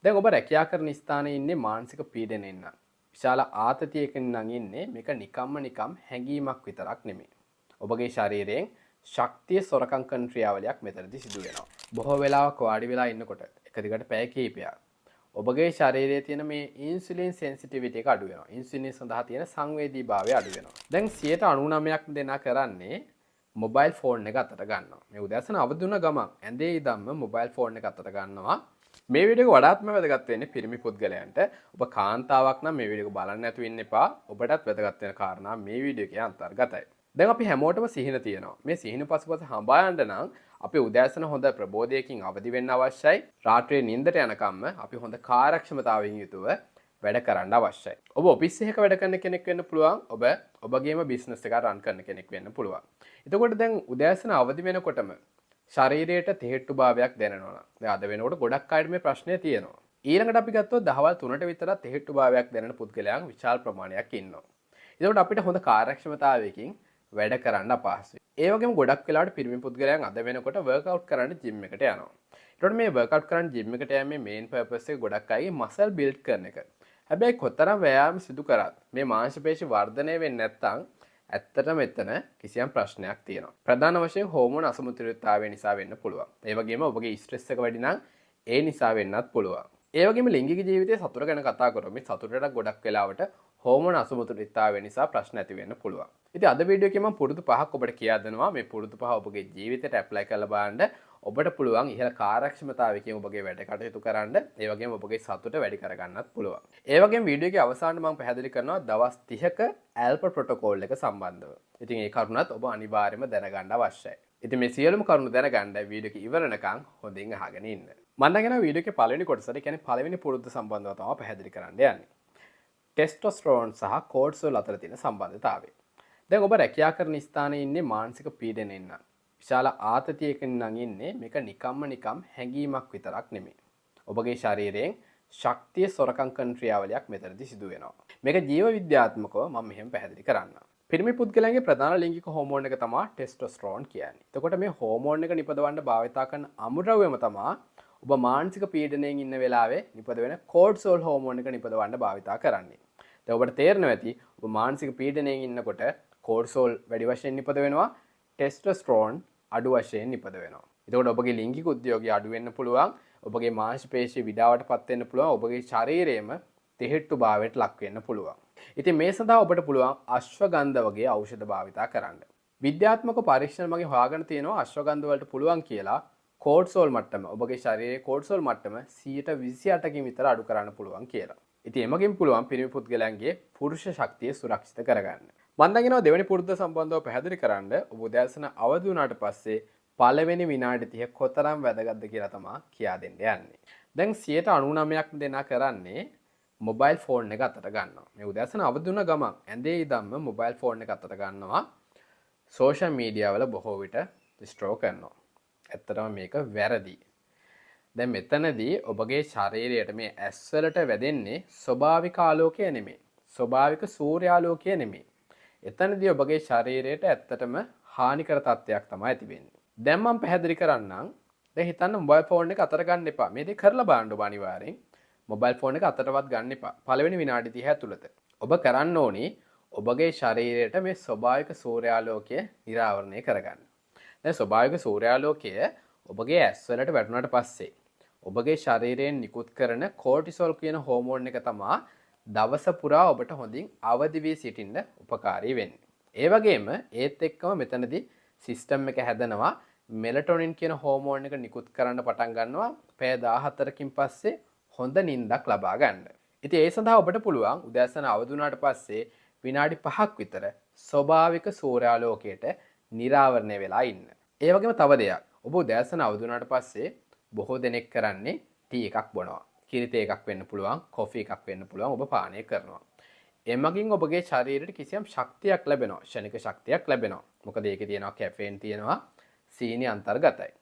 දැන් ඔබ රැකියා කරන ස්ථානයේ ඉන්නේ මානසික පීඩනයෙන් නම්. විශාල ආතතියකින් නම් ඉන්නේ මේක නිකම් හැඟීමක් විතරක් නෙමෙයි. ඔබගේ ශරීරයෙන් ශක්තිය සොරකම් කරන ක්‍රියාවලියක් මෙතනදී සිදු වෙනවා. බොහෝ වෙලාවක් වාඩි වෙලා ඉන්නකොට එක දිගට පැය කිහිපයක් ඔබගේ ශරීරයේ තියෙන මේ ඉන්සුලින් සෙන්සිටිවිටි එක අඩු වෙනවා. ඉන්සුලින් සඳහා තියෙන සංවේදීභාවය අඩු වෙනවා. දැන් 99%ක් දෙනා කරන්නේ මොබයිල් ෆෝන් එක අතට ගන්නවා. මේ උදෑසන අවදි වුණ ගමන් ඇඳේ ඉඳන්ම මොබයිල් ෆෝන් එක අතට ගන්නවා. මේ වීඩියෝ එක වඩාත්ම වැදගත් වෙන්නේ පිරිමි පුද්ගලයන්ට. ඔබ කාන්තාවක් නම් මේ වීඩියෝ එක බලන්න නැතුව ඉන්න එපා. ඔබටත් වැදගත් වෙන කාරණා මේ වීඩියෝ එකේ අන්තර්ගතයි. දැන් අපි හැමෝටම සිහින තියෙනවා. මේ සිහින පසුපස හඹා යන්න නම් අපි උදෑසන හොඳ ප්‍රබෝධයකින් අවදි වෙන්න අවශ්‍යයි. රාත්‍රියේ නිින්දට යනකම්ම අපි හොඳ කාර්යක්ෂමතාවයෙන් යුතුව වැඩ කරන්න අවශ්‍යයි. ඔබ ඔෆිස් එකක වැඩ කරන කෙනෙක් වෙන්න පුළුවන්. ඔබ ඔබගේම බිස්නස් එකක් රන් කරන කෙනෙක් වෙන්න පුළුවන්. එතකොට දැන් උදෑසන අවදි වෙනකොටම ශරීරයට තෙහෙට්ටු භාවයක් දැනෙනවා. දැන් අද වෙනකොට ගොඩක් අයට මේ ප්‍රශ්නේ තියෙනවා. ඊළඟට අපි ගත්තොත් දහවල් 3ට විතර තෙහෙට්ටු භාවයක් දැනෙන පුද්ගලයන් විශාල ප්‍රමාණයක් ඉන්නවා. එතකොට අපිට හොඳ කාර්යක්ෂමතාවයකින් වැඩ කරන්න අපහසුයි. ඒ වගේම ගොඩක් වෙලාවට පිරිමි පුද්ගලයන් අද වෙනකොට වර්ක්අවුට් කරන්න ජිම් එකට යනවා. ඒතකොට මේ වර්ක්අවුට් කරන්න ජිම් එකට යෑමේ මේන් පර්පස් එක ගොඩක් අයගේ මසල් බිල්ඩ් කරන එක. හැබැයි කොතරම් ව්‍යායාම සිදු කරත් මේ මාංශ පේශි වර්ධනය වෙන්නේ නැත්නම් ඇත්තටම එතන කිසියම් ප්‍රශ්නයක් තියෙනවා. ප්‍රධාන වශයෙන් හෝමෝන අසමතුලිතතාවය නිසා වෙන්න පුළුවන්. ඒ වගේම ඔබගේ ස්ට්‍රෙස් එක වැඩි නම් ඒ නිසා වෙන්නත් පුළුවන්. ඒ වගේම ලිංගික ජීවිතයේ සතුට ගැන කතා කරොත් මේ සතුටට ගොඩක් වෙලාවට හෝමෝන අසමතුලිතතාවය නිසා ප්‍රශ්න ඇති වෙන්න පුළුවන්. ඉතින් අද වීඩියෝ එකේ මම පුරුදු පහක් ඔබට කියා දෙනවා. මේ පුරුදු පහ ඔබගේ ජීවිතයට ඇප්ලයි කරලා බලන්න ඔබට පුළුවන් ඉහළ කාර්යක්ෂමතාවයකින් ඔබගේ වැඩ කටයුතු කරන්න. ඒ වගේම ඔබගේ සතුට වැඩි කරගන්නත් පුළුවන්. ඒ වගේම වීඩියෝ එකේ අවසානයේ මම පැහැදිලි කරනවා දවස් 30ක ඇල්පර් ප්‍රොටෝකෝල් එක සම්බන්ධව. ඉතින් ඒ කරුණත් ඔබ අනිවාර්යයෙන්ම දැනගන්න අවශ්‍යයි. ඉතින් මේ සියලුම කරුණු දැනගන්න වීඩියෝ එක ඉවර වෙනකන් හොඳින් අහගෙන ඉන්න. මම දැන් යනවා වීඩියෝ එකේ පළවෙනි කොටසට. ඒ කියන්නේ පළවෙනි පුරුද්ද සම්බන්ධව තමයි පැහැදිලි කරන්න යන්නේ. ටෙස්ටොස්ටෙරෝන් සහ කෝර්ටිසෝල් අතර තියෙන සම්බන්ධතාවය. දැන් ඔබ රැකියා කරන ස්ථානයේ ඉන්නේ මානසික පීඩනයෙන් නම්. විශාල ආතතියකින් නම් ඉන්නේ මේක නිකම් හැඟීමක් විතරක් නෙමෙයි. ඔබගේ ශරීරයෙන් ශක්තිය සොරකම් කරන ක්‍රියාවලියක් මෙතනදී සිදු වෙනවා. මේක ජීව විද්‍යාත්මකව මම මෙහෙම පැහැදිලි කරන්නම්. පිරිමි පුද්ගලයන්ගේ ප්‍රධාන ලිංගික හෝමෝන් එක තමයි ටෙස්ටොස්ටෙරෝන් කියන්නේ. එතකොට මේ හෝමෝන් එක නිපදවන්න භාවිතා කරන අමුද්‍රව්‍යම තමයි ඔබ මානසික පීඩනයෙන් ඉන්න වෙලාවේ නිපද වෙන කෝර්ටිසෝල් හෝමෝන් එක නිපදවන්න භාවිතා කරන්නේ. දැන් ඔබට තේරෙනවා ඇති ඔබ මානසික පීඩනයෙන් ඉන්නකොට කෝර්ටිසෝල් වැඩි වශයෙන් නිපද වෙනවා, ටෙස්ටොස්ටෙරෝන් අඩු වශයෙන් නිපද වෙනවා. එතකොට ඔබගේ ලිංගික උද්‍යෝගය අඩු වෙන්න පුළුවන්, ඔබගේ මාංශ පේශි විඩාවටපත් වෙන්න පුළුවන්, ඔබගේ ශරීරයේම තෙහෙට්ටු භාවයට ලක් වෙන්න පුළුවන්. ඉතින් මේ සඳහා ඔබට පුළුවන් අශ්වගන්ධ වගේ ඖෂධ භාවිතා කරන්න. විද්‍යාත්මක පරීක්ෂණ මගින් හොයාගෙන තියෙනවා අශ්වගන්ධ වලට පුළුවන් කියලා කෝර්ටිසෝල් මට්ටම ඔබගේ ශරීරයේ කෝර්ටිසෝල් මට්ටම 128කින් විතර අඩු කරන්න පුළුවන් කියලා. ඉතින් එමගින් පුළුවන් පිරිමි පුද්ගලයන්ගේ පුරුෂ ශක්තිය සුරක්ෂිත කරගන්න. මම දැන් යනවා දෙවෙනි පුරුද්ද සම්බන්ධව පැහැදිලි කරන්න. ඔබ උදෑසන අවදි වුණාට පස්සේ පළවෙනි විනාඩි 30 කොතරම් වැදගත්ද කියලා තමයි කියා දෙන්න යන්නේ. දැන් 99%ක් දෙනා කරන්නේ මොබයිල් ෆෝන් එක අතට ගන්නවා. මේ උදෑසන අවදි වුණ ගමන් ඇඳේ ඉඳන්ම මොබයිල් ෆෝන් එක අතට ගන්නවා. සෝෂල් මීඩියා වල බොහෝ විට ස්ක්‍රෝල් කරනවා. ඇත්තටම මේක වැරදි. දැන් මෙතනදී ඔබගේ ශරීරයට මේ ඇස් වලට වැදෙන්නේ ස්වභාවික ආලෝකය නෙමෙයි. ස්වභාවික සූර්යාලෝකය නෙමෙයි. එතනදී ඔබගේ ශරීරයට ඇත්තටම හානිකර තත්ත්වයක් තමයි ඇති වෙන්නේ. දැන් මම පැහැදිලි කරන්නම්. දැන් හිතන්න මොබයිල් ෆෝන් එක අතට ගන්න එපා. මේ දේ කරලා බලන්න ඔබ අනිවාර්යෙන්. මොබයිල් ෆෝන් එක අතටවත් ගන්න එපා. පළවෙනි විනාඩි 30 ඇතුළත. ඔබ කරන්න ඕනි ඔබගේ ශරීරයට මේ ස්වභාවික සූර්යාලෝකය නිරාවරණය කරගන්න. දැන් ස්වභාවික සූර්යාලෝකය ඔබගේ ඇස් වලට වැටුණාට පස්සේ ඔබගේ ශරීරයෙන් නිකුත් කරන කෝර්ටිසෝල් කියන හෝමෝන් එක තමයි දවස පුරා ඔබට හොඳින් අවදි වී සිටින්න උපකාරී වෙන්නේ. ඒ වගේම ඒත් එක්කම මෙතනදී සිස්ටම් එක හැදෙනවා මෙලටොනින් කියන හෝමෝන් එක නිකුත් කරන්න පටන් ගන්නවා පැය 14කින් පස්සේ හොඳ නිින්දක් ලබා ගන්න. ඉතින් ඒ සඳහා ඔබට පුළුවන් උදෑසන අවදි වුණාට පස්සේ විනාඩි 5ක් විතර ස්වභාවික සූර්යාලෝකයට නිරාවරණය වෙලා ඉන්න. ඒ වගේම තව දෙයක්. ඔබ උදෑසන අවදි වුණාට පස්සේ බොහෝ දෙනෙක් කරන්නේ ටී එකක් බොනවා. කිරිතේ එකක් වෙන්න පුළුවන්, කොෆි එකක් වෙන්න පුළුවන් ඔබ පානය කරනවා. එමගින් ඔබගේ ශරීරයට කිසියම් ශක්තියක් ලැබෙනවා. ක්ෂණික ශක්තියක් ලැබෙනවා. මොකද ඒකේ තියෙනවා කැෆේන් තියෙනවා, සීනි අන්තර්ගතයි.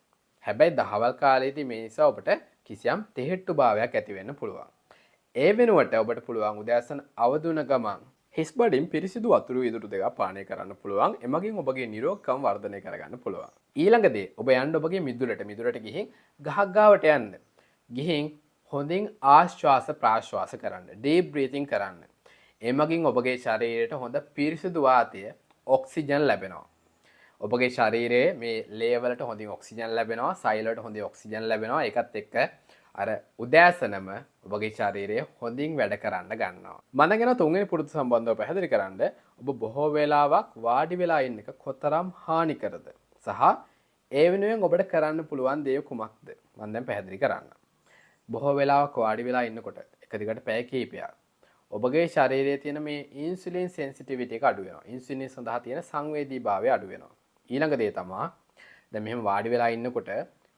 හැබැයි දහවල් කාලේදී මේ නිසා ඔබට කිසියම් තෙහෙට්ටු භාවයක් ඇති වෙන්න පුළුවන්. ඒ වෙනුවට ඔබට පුළුවන් උදෑසන අවදි වුණ ගමන් හිස් බඩින් පිරිසිදු වතුර වීදුරු දෙකක් පානය කරන්න පුළුවන්. එමගින් ඔබගේ නිරෝගකම වර්ධනය කරගන්න පුළුවන්. ඊළඟ දේ ඔබ යන්න ඔබගේ මිදුලට ගිහින් ගහක් ගාවට යන්න. ගිහින් හොඳින් ආශ්වාස ප්‍රාශ්වාස කරන්න. ඩීප් බ්‍රීතිං කරන්න. එමගින් ඔබගේ ශරීරයට හොඳ පිරිසිදු වාතය ඔක්සිජන් ලැබෙනවා. ඔබගේ ශරීරයේ මේ ලේ වලට හොඳින් ඔක්සිජන් ලැබෙනවා, සෛල වලට හොඳින් ඔක්සිජන් ලැබෙනවා. ඒකත් එක්ක අර උදෑසනම ඔබගේ ශරීරය හොඳින් වැඩ කරන්න ගන්නවා. මනගෙන තුන්වෙනි පුරුදු සම්බන්ධව පැහැදිලි කරන්න. ඔබ බොහෝ වෙලාවක් වාඩි වෙලා ඉන්න එක කොතරම් හානිකරද සහ ඒ වෙනුවෙන් ඔබට කරන්න පුළුවන් දේ කුමක්ද? මම දැන් පැහැදිලි කරන්න. බොහෝ වෙලාවක් වාඩි වෙලා ඉන්නකොට එක දිගට පැය කිහිපයක් ඔබගේ ශරීරයේ තියෙන මේ ඉන්සුලින් සෙන්සිටිවිටි එක අඩු වෙනවා. ඉන්සුලින් සඳහා තියෙන සංවේදීභාවය අඩු වෙනවා. ඊළඟ දේ තමයි දැන් මෙහෙම වාඩි වෙලා ඉන්නකොට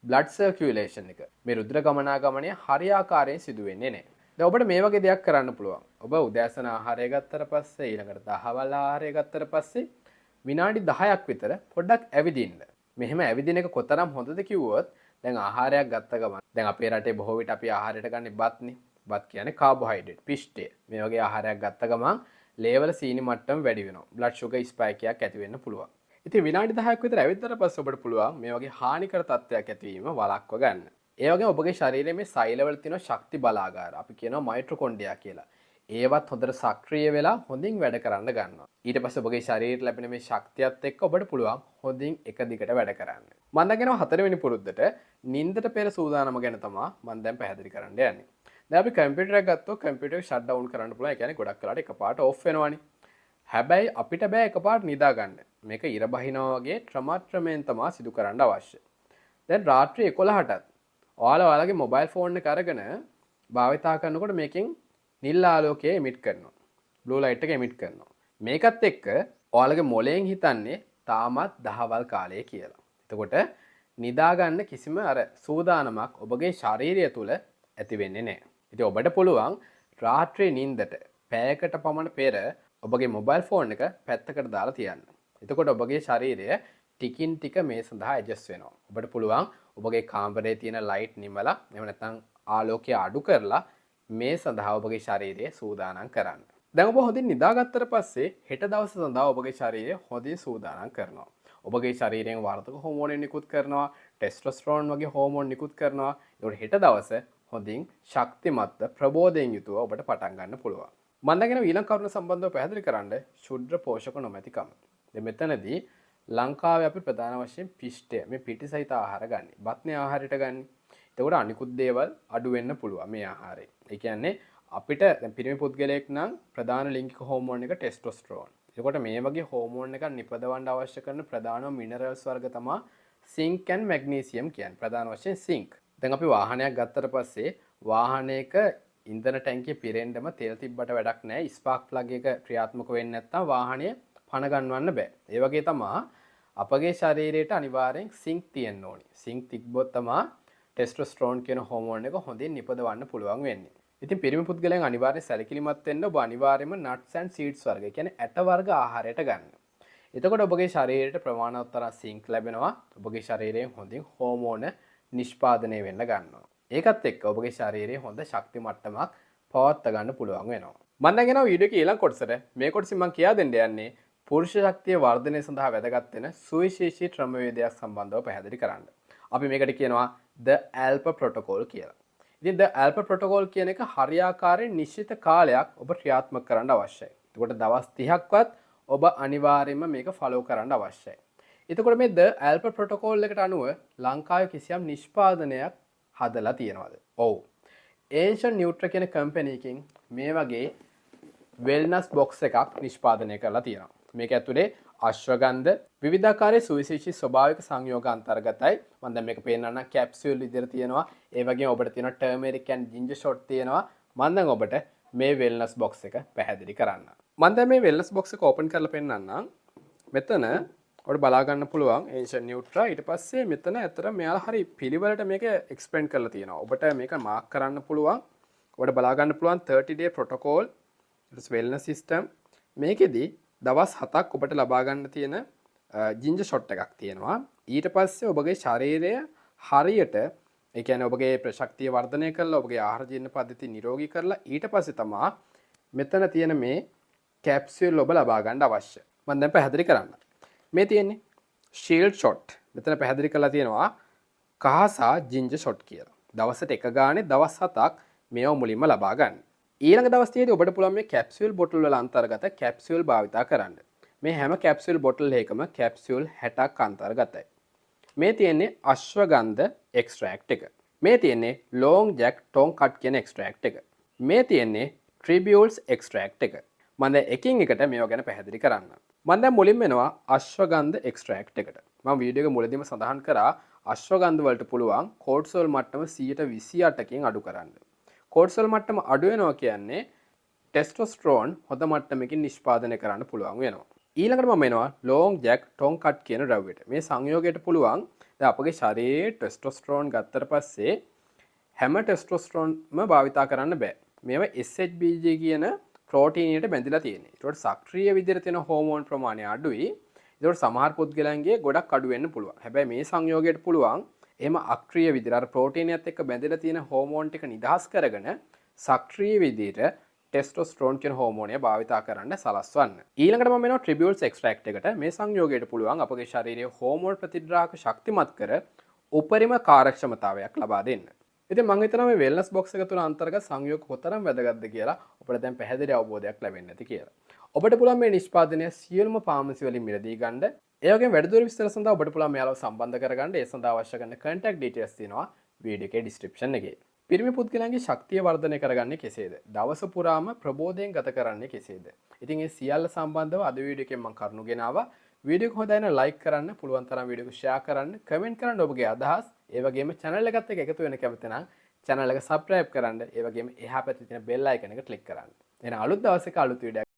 blood circulation එක මේ රුධිර ගමනාගමනය හරියාකාරයෙන් සිදු වෙන්නේ නැහැ. දැන් ඔබට මේ වගේ දෙයක් කරන්න පුළුවන්. ඔබ උදෑසන ආහාරය ගත්තට පස්සේ ඊළඟට දහවල් ආහාරය ගත්තට පස්සේ විනාඩි 10ක් විතර පොඩ්ඩක් ඇවිදින්න. මෙහෙම ඇවිදින එක කොතරම් හොඳද කිව්වොත් දැන් ආහාරයක් ගත්ත ගමන් දැන් අපේ රටේ බොහෝ විට අපි ආහාරයට ගන්නේ බත්නේ. බත් කියන්නේ කාබෝහයිඩ්‍රේට් පිෂ්ඨය. මේ වගේ ආහාරයක් ගත්ත ගමන් ලේවල සීනි මට්ටම වැඩි වෙනවා. blood sugar spike එකක් ඇති වෙන්න පුළුවන්. ඉතින් විනාඩි 10ක් විතර ඇවිද්දාට පස්සේ ඔබට පුළුවන් මේ වගේ හානිකර තත්ත්වයක් ඇතිවීම වළක්ව ගන්න. ඒ වගේම ඔබගේ ශරීරයේ මේ සෛලවල තියෙන ශක්ති බලාගාර අපි කියනවා මයිටොකොන්ඩ්‍රියා කියලා. ඒවත් හොඳට සක්‍රිය වෙලා හොඳින් වැඩ කරන්න ගන්නවා. ඊට පස්සේ ඔබගේ ශරීරයට ලැබෙන මේ ශක්තියත් එක්ක ඔබට පුළුවන් හොඳින් එක දිගට වැඩ කරන්න. මම දැන් හතරවෙනි පුරුද්දට නිින්දට පෙර සූදානම ගැන තමයි මම දැන් පැහැදිලි කරන්න යන්නේ. දැන් අපි කම්පියුටර් එක ගත්තොත් කම්පියුටර් එක ෂට් ඩවුන් කරන්න පුළුවන්. ඒ කියන්නේ ගොඩක් වෙලාවට එකපාරට ඔෆ් වෙනවනේ. හැබැයි අපිට බෑ එකපාරට නිදා ගන්න. මේක ඉර බහිනවා වගේ ක්‍රමයෙන් තමයි සිදු කරන්න අවශ්‍ය. දැන් රාත්‍රී 11ටත් ඔයාලගේ මොබයිල් ෆෝන් එක අරගෙන භාවිතා කරනකොට මේකෙන් නිල් ආලෝකය එමිට් කරනවා. බ්ලූ ලයිට් එක එමිට් කරනවා. මේකත් එක්ක ඔයාලගේ මොලයෙන් හිතන්නේ තාමත් දහවල් කාලය කියලා. එතකොට නිදා ගන්න කිසිම අර සූදානමක් ඔබගේ ශාරීරිය තුල ඇති වෙන්නේ නැහැ. ඉතින් ඔබට පුළුවන් රාත්‍රී නිින්දට පැයකට පමණ පෙර ඔබගේ මොබයිල් ෆෝන් එක පැත්තකට දාලා තියන්න. එතකොට ඔබගේ ශරීරය ටිකින් ටික මේ සඳහා ඇඩ්ජස්ට් වෙනවා. ඔබට පුළුවන් ඔබගේ කාමරයේ තියෙන ලයිට් නිමලා එහෙම නැත්නම් ආලෝකය අඩු කරලා මේ සඳහා ඔබගේ ශරීරය සූදානම් කරන්න. දැන් ඔබ හොඳින් නිදාගත්තට පස්සේ හෙට දවස සඳහා ඔබගේ ශරීරය හොඳින් සූදානම් කරනවා. ඔබගේ ශරීරයෙන් වර්ධක හෝමෝන නිකුත් කරනවා, ටෙස්ටොස්ටෙරෝන් වගේ හෝමෝන නිකුත් කරනවා. ඒකට හෙට දවස හොඳින් ශක්තිමත් ප්‍රබෝධයෙන් යුතුව ඔබට පටන් ගන්න පුළුවන්. මම දැන් ඊළඟ කරුණ සම්බන්ධව පැහැදිලි කරන්න ශුද්ධ පෝෂක නොමැතිකම. දැන් මෙතනදී ලංකාවේ අපි ප්‍රධාන වශයෙන් පිෂ්ඨය මේ පිටි සහිත ආහාර ගන්න. බත්නේ ආහාරයට ගන්න. ඒකට අනිකුත් දේවල් අඩු වෙන්න පුළුවන් මේ ආහාරයෙන්. ඒ කියන්නේ අපිට දැන් පිරිමි පුද්ගලයෙක් නම් ප්‍රධාන ලිංගික හෝමෝන් එක ටෙස්ටොස්ටෙරෝන්. ඒකට මේ වගේ හෝමෝන් එකක් නිපදවන්න අවශ්‍ය කරන ප්‍රධානම මිනරල්ස් වර්ග තමයි සින්ක් and මැග්නීසියම් කියන්නේ. ප්‍රධාන වශයෙන් සින්ක්. දැන් අපි වාහනයක් ගත්තට පස්සේ වාහනයක ඉන්ධන ටැංකිය පිරෙන්නම තෙල් තිබ්බට වැඩක් නැහැ. ස්පාර්ක් ප්ලග් එක ක්‍රියාත්මක වෙන්නේ නැත්නම් වාහනය පණ ගන්නවන්න බෑ. ඒ වගේ තමයි අපගේ ශරීරයට අනිවාර්යෙන් සින්ක් තියෙන්න ඕනේ. සින්ක් තිබ්බොත් තමයි ටෙස්ටොස්ටෙරෝන් කියන හෝමෝන් එක හොඳින් නිපදවන්න පුළුවන් වෙන්නේ. ඉතින් පිරිමි පුද්ගලයන් අනිවාර්යෙන් සැලකිලිමත් වෙන්න ඔබ අනිවාර්යයෙන්ම nuts and seeds වර්ග, කියන්නේ ඇට වර්ග ආහාරයට ගන්න. එතකොට ඔබගේ ශරීරයට ප්‍රමාණවත් තරම් සින්ක් ලැබෙනවා. ඔබගේ ශරීරයෙන් හොඳින් හෝමෝන නිෂ්පාදනය වෙන්න ගන්නවා. ඒකත් එක්ක ඔබගේ ශරීරයේ හොඳ ශක්ති මට්ටමක් පවත්වා ගන්න පුළුවන් වෙනවා. මම දැන් යනවා වීඩියෝ එකේ ඊළඟ කොටසට. මේ කොටසින් මම කියා දෙන්න යන්නේ පුරුෂ ශක්තිය වර්ධනය සඳහා වැදගත් වෙන සුවිශේෂී ක්‍රමවේදයක් සම්බන්ධව පැහැදිලි කරන්න. අපි මේකට කියනවා the ALPA protocol කියලා. ඉතින් the ALPA protocol කියන එක හරියාකාරයෙන් නිශ්චිත කාලයක් ඔබ ක්‍රියාත්මක කරන්න අවශ්‍යයි. එතකොට දවස් 30ක්වත් ඔබ අනිවාර්යයෙන්ම මේක ෆලෝ කරන්න අවශ්‍යයි. එතකොට මේ the ALPA protocol එකට අනුව ලංකාවේ කිසියම් නිෂ්පාදනයක් හදලා තියෙනවද? ඔව්. Ancient Nutra කියන කම්පැනි එකකින් මේ වගේ wellness box එකක් නිෂ්පාදනය කරලා තියෙනවා. මේක ඇතුලේ අශ්වගන්ධ විවිධාකාරයේ සුවිශේෂී ස්වභාවික සංයෝග අන්තර්ගතයි. මම දැන් මේක පේන්නන්න කැප්සියුල් විදිහට තියෙනවා. ඒ වගේම ඔබට තියෙනවා ටර්මරික් and ginger shot තියෙනවා. මම දැන් ඔබට මේ wellness box එක පැහැදිලි කරන්න. මම දැන් මේ wellness box එක ඕපන් කරලා පෙන්නන්නම්. මෙතන ඔබට බලා ගන්න පුළුවන් Ancient Nutra. ඊට පස්සේ මෙතන ඇත්තට මෙයාලා හරි පිළිවෙලට මේක එක්ස්ප්ලেইন කරලා තියෙනවා. ඔබට මේක මාක් කරන්න පුළුවන්. ඔබට බලා ගන්න පුළුවන් 30 day protocol wellness system. මේකෙදි දවස් 7ක් ඔබට ලබා ගන්න තියෙන ginger shot එකක් තියෙනවා. ඊට පස්සේ ඔබගේ ශරීරය හරියට ඒ කියන්නේ ඔබගේ ප්‍රශක්තිය වර්ධනය කරලා ඔබගේ ආහාර ජීර්ණ පද්ධතිය නිරෝගී කරලා ඊට පස්සේ තමයි මෙතන තියෙන මේ කැප්සියුල් ඔබ ලබා ගන්න අවශ්‍ය. මම දැන් පැහැදිලි කරන්න. මේ තියෙන්නේ shield shot. මෙතන පැහැදිලි කරලා තියෙනවා කහ සහ ginger shot කියලා. දවසට එක ගානේ දවස් 7ක් මේවා මුලින්ම ලබා ගන්න. ඊළඟ දවසේදී ඔබට පුළුවන් මේ කැප්සියුල් බොටල් වල අන්තර්ගත කැප්සියුල් භාවිතා කරන්න. මේ හැම කැප්සියුල් බොටල් එකකම කැප්සියුල් 60ක් අන්තර්ගතයි. මේ තියෙන්නේ අශ්වගන්ධ එක්ස්ට්‍රැක්ට් එක. මේ තියෙන්නේ ලොන්ග් ජැක් ටොන්කට් කියන එක්ස්ට්‍රැක්ට් එක. මේ තියෙන්නේ ට්‍රිබියුල්ස් එක්ස්ට්‍රැක්ට් එක. මම දැන් එකින් එකට මේවා ගැන පැහැදිලි කරන්න. මම දැන් මුලින්ම එනවා අශ්වගන්ධ එක්ස්ට්‍රැක්ට් එකට. මම වීඩියෝ එක මුලදීම සඳහන් කරා අශ්වගන්ධ වලට පුළුවන් කෝර්ටිසෝල් මට්ටම 128කින් අඩු කරන්න. කෝර්ටිසෝල් මට්ටම අඩු වෙනවා කියන්නේ ටෙස්ටොස්ටරෝන් හොඳ මට්ටමකින් නිෂ්පාදනය කරන්න පුළුවන් වෙනවා. ඊළඟට මම එනවා ලොන්ග් ජැක් ටොන්කට් කියන ද්‍රව්‍යයට. මේ සංයෝගයට පුළුවන් දැන් අපගේ ශරීරයේ ටෙස්ටොස්ටරෝන් ගත්තට පස්සේ හැම ටෙස්ටොස්ටරෝන්ම භාවිතා කරන්න බෑ. මේවා SHBG කියන ප්‍රෝටීනයට බැඳිලා තියෙනවා. ඒකට සක්‍රීය විදිහට තියෙන හෝමෝන් ප්‍රමාණය අඩුයි. ඒකට සමහර පුද්ගලයන්ගේ ගොඩක් අඩු වෙන්න පුළුවන්. හැබැයි මේ සංයෝගයට පුළුවන් එහෙම අක්‍රීය විදිහට අර ප්‍රෝටීනියත් එක්ක බැඳිලා තියෙන හෝමෝන් ටික නිදහස් කරගෙන සක්‍රීය විදිහට ටෙස්ටොස්ටරෝන් කියන හෝමෝනය භාවිතා කරන්න සලස්වන්න. ඊළඟට මම එනවා ට්‍රිබියුල්ස් එක්ස්ට්‍රැක්ට් එකට. මේ සංයෝගයට පුළුවන් අපගේ ශරීරයේ හෝමෝන් ප්‍රතිග්‍රාහක ශක්තිමත් කර උපරිම කාර්යක්ෂමතාවයක් ලබා දෙන්න. ඉතින් මම හිතනවා මේ වෙල්නස් බොක්ස් එක තුන අන්තර්ගත සංයෝග කොතරම් වැදගත්ද කියලා ඔබට දැන් පැහැදිලි අවබෝධයක් ලැබෙන්න ඇති කියලා. ඔබට පුළුවන් මේ නිෂ්පාදනය සියලුම ෆාමසි වලින් මිලදී ගන්න. ඒ වගේම වැඩිදුර විස්තර සඳහා ඔබට පුළුවන් මෙයාලව සම්බන්ධ කරගන්න. ඒ සඳහා අවශ්‍ය කරන contact details තියෙනවා වීඩියෝ එකේ description එකේ. පිරිමි පුද්ගලයන්ගේ ශක්තිය වර්ධනය කරගන්නේ කෙසේද? දවස පුරාම ප්‍රබෝධයෙන් ගත කරන්නේ කෙසේද? ඉතින් මේ සියල්ල සම්බන්ධව අද වීඩියෝ එකෙන් මම කරුණු ගෙනාවා. වීඩියෝ එක හොඳයි නම් like කරන්න, පුළුවන් තරම් වීඩියෝ එක share කරන්න, comment කරන්න ඔබගේ අදහස්. ඒ වගේම channel එකත් එක්ක එකතු වෙන්න කැමති නම් channel එක subscribe කරන්න. ඒ වගේම එහා පැත්තේ තියෙන bell icon එක click කරන්න. එහෙනම් අලුත් දවසක අලුත් වීඩියෝ